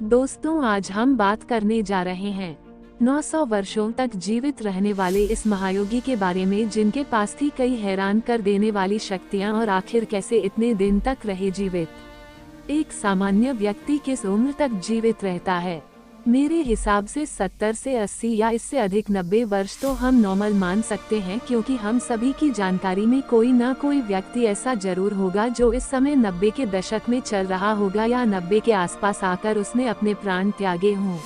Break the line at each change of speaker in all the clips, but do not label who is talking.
दोस्तों, आज हम बात करने जा रहे हैं 900 वर्षों तक जीवित रहने वाले इस महायोगी के बारे में, जिनके पास थी कई हैरान कर देने वाली शक्तियां और आखिर कैसे इतने दिन तक रहे जीवित। एक सामान्य व्यक्ति किस उम्र तक जीवित रहता है? मेरे हिसाब से 70 से 80 या इससे अधिक 90 वर्ष तो हम नॉर्मल मान सकते हैं, क्योंकि हम सभी की जानकारी में कोई ना कोई व्यक्ति ऐसा जरूर होगा जो इस समय 90 के दशक में चल रहा होगा या 90 के आसपास आकर उसने अपने प्राण त्यागे हों।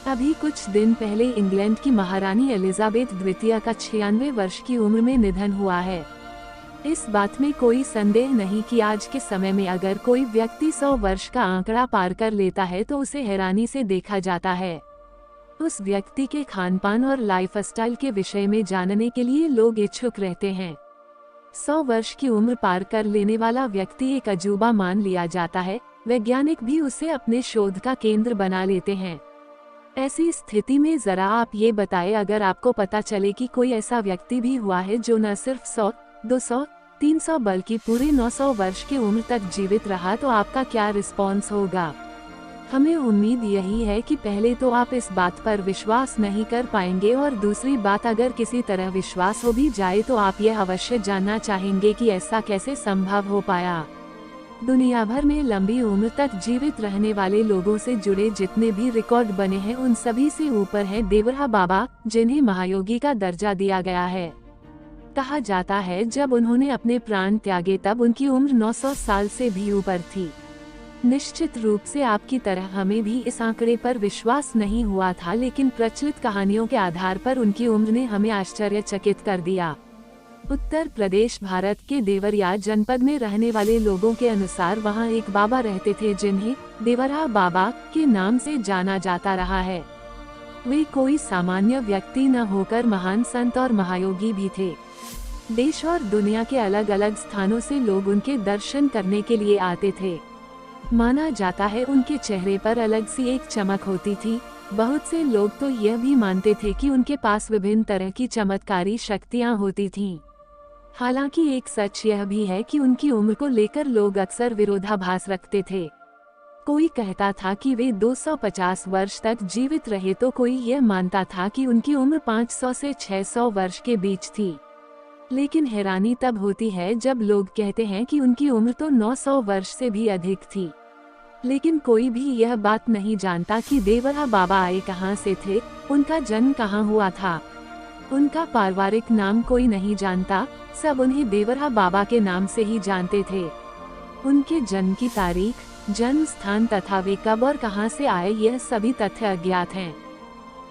अभी कुछ दिन पहले इंग्लैंड की महारानी एलिजाबेथ द्वितीय का 96 वर्ष की उम्र में निधन हुआ है। इस बात में कोई संदेह नहीं कि आज के समय में अगर कोई व्यक्ति 100 वर्ष का आंकड़ा पार कर लेता है तो उसे हैरानी से देखा जाता है। उस व्यक्ति के खानपान और लाइफस्टाइल के विषय में जानने के लिए लोग इच्छुक रहते हैं। 100 वर्ष की उम्र पार कर लेने वाला व्यक्ति एक अजूबा मान लिया जाता है। वैज्ञानिक भी उसे अपने शोध का केंद्र बना लेते हैं। ऐसी स्थिति में जरा आप ये बताएं, अगर आपको पता चले कि कोई ऐसा व्यक्ति भी हुआ है जो न सिर्फ 100, 200, 300 बल्कि पूरे 900 वर्ष की उम्र तक जीवित रहा, तो आपका क्या रिस्पॉन्स होगा? हमें उम्मीद यही है कि पहले तो आप इस बात पर विश्वास नहीं कर पाएंगे, और दूसरी बात, अगर किसी तरह विश्वास हो भी जाए तो आप यह अवश्य जानना चाहेंगे कि ऐसा कैसे संभव हो पाया। दुनिया भर में लंबी उम्र तक जीवित रहने वाले लोगों से जुड़े जितने भी रिकॉर्ड बने हैं, उन सभी से ऊपर है देवरा बाबा, जिन्हें महायोगी का दर्जा दिया गया है। कहा जाता है जब उन्होंने अपने प्राण त्यागे तब उनकी उम्र 900 साल से भी ऊपर थी। निश्चित रूप से आपकी तरह हमें भी इस आंकड़े पर विश्वास नहीं हुआ था, लेकिन प्रचलित कहानियों के आधार पर उनकी उम्र ने हमें आश्चर्यचकित कर दिया। उत्तर प्रदेश भारत के देवरिया जनपद में रहने वाले लोगों के अनुसार वहां एक बाबा रहते थे जिन्हें देवरा बाबा के नाम से जाना जाता रहा है। वे कोई सामान्य व्यक्ति न होकर महान संत और महायोगी भी थे। देश और दुनिया के अलग अलग स्थानों से लोग उनके दर्शन करने के लिए आते थे। माना जाता है उनके चेहरे पर अलग सी एक चमक होती थी। बहुत से लोग तो यह भी मानते थे कि उनके पास विभिन्न तरह की चमत्कारी शक्तियां होती थीं। हालांकि एक सच यह भी है कि उनकी उम्र को लेकर लोग अक्सर विरोधाभास रखते थे। कोई कहता था कि वे 250 वर्ष तक जीवित रहे, तो कोई यह मानता था कि उनकी उम्र 500 से 600 वर्ष के बीच थी। लेकिन हैरानी तब होती है जब लोग कहते हैं कि उनकी उम्र तो 900 वर्ष से भी अधिक थी। लेकिन कोई भी यह बात नहीं जानता कि देवरा बाबा आए कहां से थे, उनका जन्म कहां हुआ था। उनका पारिवारिक नाम कोई नहीं जानता, सब उन्हें देवरा बाबा के नाम से ही जानते थे। उनके जन्म की तारीख, जन्म स्थान तथा वे कब और कहां से आए, यह सभी तथ्य अज्ञात हैं।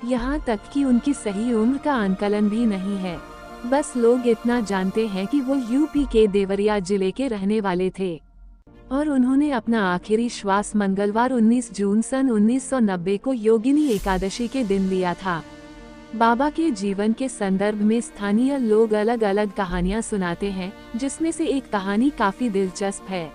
यहाँ तक कि उनकी सही उम्र का आंकलन भी नहीं है। बस लोग इतना जानते हैं कि वो यूपी के देवरिया जिले के रहने वाले थे और उन्होंने अपना आखिरी श्वास मंगलवार 19 जून सन 1990 को योगिनी एकादशी के दिन लिया था। बाबा के जीवन के संदर्भ में स्थानीय लोग अलग अलग कहानियां सुनाते हैं, जिसमें से एक कहानी काफी दिलचस्प है।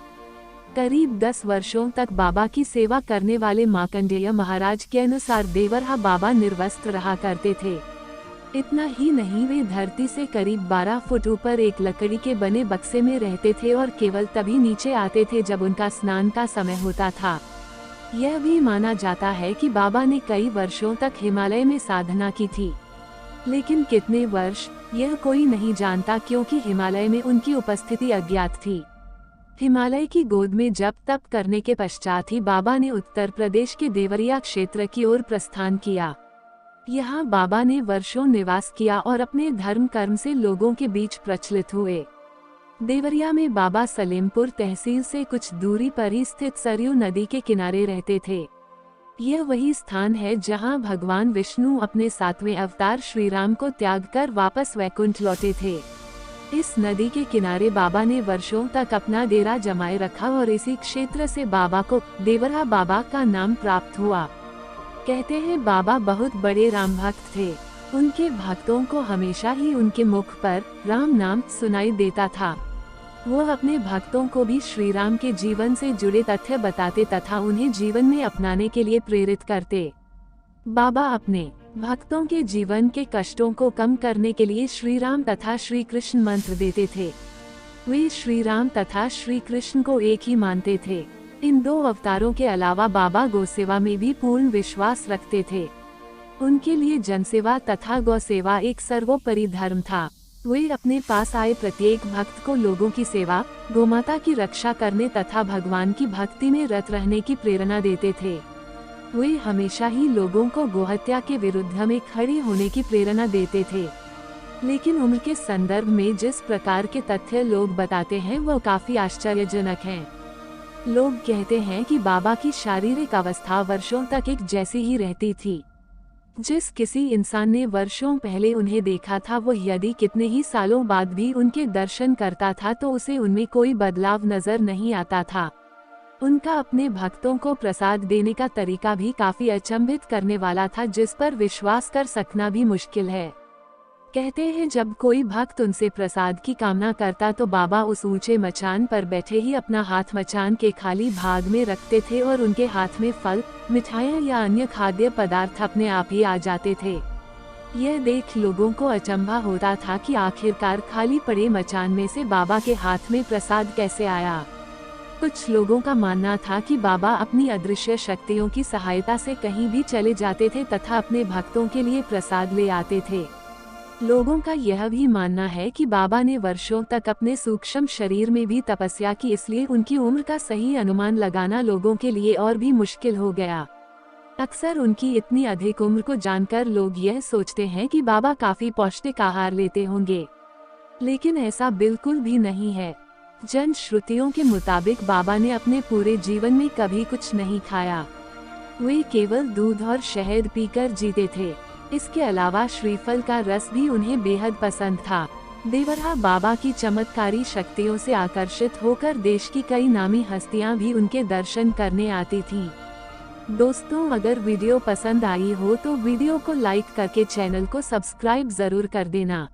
करीब 10 वर्षों तक बाबा की सेवा करने वाले मार्कंडेय महाराज के अनुसार देवरा बाबा निर्वस्त्र रहा करते थे। इतना ही नहीं, वे धरती से करीब 12 फुट ऊपर एक लकड़ी के बने बक्से में रहते थे और केवल तभी नीचे आते थे जब उनका स्नान का समय होता था। यह भी माना जाता है कि बाबा ने कई वर्षों तक हिमालय में साधना की थी, लेकिन कितने वर्ष यह कोई नहीं जानता, क्योंकि हिमालय में उनकी उपस्थिति अज्ञात थी। हिमालय की गोद में जप तप करने के पश्चात ही बाबा ने उत्तर प्रदेश के देवरिया क्षेत्र की ओर प्रस्थान किया। यहाँ बाबा ने वर्षों निवास किया और अपने धर्म कर्म से लोगों के बीच प्रचलित हुए। देवरिया में बाबा सलेमपुर तहसील से कुछ दूरी पर ही स्थित सरयू नदी के किनारे रहते थे। यह वही स्थान है जहाँ भगवान विष्णु अपने 7वें अवतार श्री राम को त्याग कर वापस वैकुंठ लौटे थे। इस नदी के किनारे बाबा ने वर्षों तक अपना डेरा जमाए रखा और इसी क्षेत्र से बाबा को देवरा बाबा का नाम प्राप्त हुआ। कहते हैं बाबा बहुत बड़े राम भक्त थे। उनके भक्तों को हमेशा ही उनके मुख पर राम नाम सुनाई देता था। वो अपने भक्तों को भी श्री राम के जीवन से जुड़े तथ्य बताते तथा उन्हें जीवन में अपनाने के लिए प्रेरित करते। बाबा अपने भक्तों के जीवन के कष्टों को कम करने के लिए श्री राम तथा श्री कृष्ण मंत्र देते थे। वे श्री राम तथा श्री कृष्ण को एक ही मानते थे। इन 2 अवतारों के अलावा बाबा गौसेवा में भी पूर्ण विश्वास रखते थे। उनके लिए जनसेवा तथा गौ सेवा एक सर्वोपरि धर्म था। वे अपने पास आए प्रत्येक भक्त को लोगों की सेवा, गोमाता की रक्षा करने तथा भगवान की भक्ति में रत रहने की प्रेरणा देते थे। वे हमेशा ही लोगों को गोहत्या के विरुद्ध में खड़े होने की प्रेरणा देते थे। लेकिन उम्र के संदर्भ में जिस प्रकार के तथ्य लोग बताते हैं वह काफी आश्चर्यजनक हैं। लोग कहते हैं कि बाबा की शारीरिक अवस्था वर्षों तक एक जैसी ही रहती थी। जिस किसी इंसान ने वर्षों पहले उन्हें देखा था वो यदि कितने ही सालों बाद भी उनके दर्शन करता था तो उसे उनमें कोई बदलाव नजर नहीं आता था। उनका अपने भक्तों को प्रसाद देने का तरीका भी काफी अचंभित करने वाला था, जिस पर विश्वास कर सकना भी मुश्किल है। कहते हैं जब कोई भक्त उनसे प्रसाद की कामना करता तो बाबा उस ऊंचे मचान पर बैठे ही अपना हाथ मचान के खाली भाग में रखते थे और उनके हाथ में फल, मिठाइयाँ या अन्य खाद्य पदार्थ अपने आप ही आ जाते थे। यह देख लोगों को अचंभा होता था कि आखिरकार खाली पड़े मचान में से बाबा के हाथ में प्रसाद कैसे आया। कुछ लोगों का मानना था कि बाबा अपनी अदृश्य शक्तियों की सहायता से कहीं भी चले जाते थे तथा अपने भक्तों के लिए प्रसाद ले आते थे। लोगों का यह भी मानना है कि बाबा ने वर्षों तक अपने सूक्ष्म शरीर में भी तपस्या की, इसलिए उनकी उम्र का सही अनुमान लगाना लोगों के लिए और भी मुश्किल हो गया। अक्सर उनकी इतनी अधिक उम्र को जानकर लोग यह सोचते हैं कि बाबा काफी पौष्टिक आहार लेते होंगे, लेकिन ऐसा बिल्कुल भी नहीं है। जन श्रुतियों के मुताबिक बाबा ने अपने पूरे जीवन में कभी कुछ नहीं खाया। वे केवल दूध और शहद पीकर जीते थे। इसके अलावा श्रीफल का रस भी उन्हें बेहद पसंद था। देवरा बाबा की चमत्कारी शक्तियों से आकर्षित होकर देश की कई नामी हस्तियां भी उनके दर्शन करने आती थीं। दोस्तों, अगर वीडियो पसंद आई हो तो वीडियो को लाइक करके चैनल को सब्सक्राइब जरूर कर देना।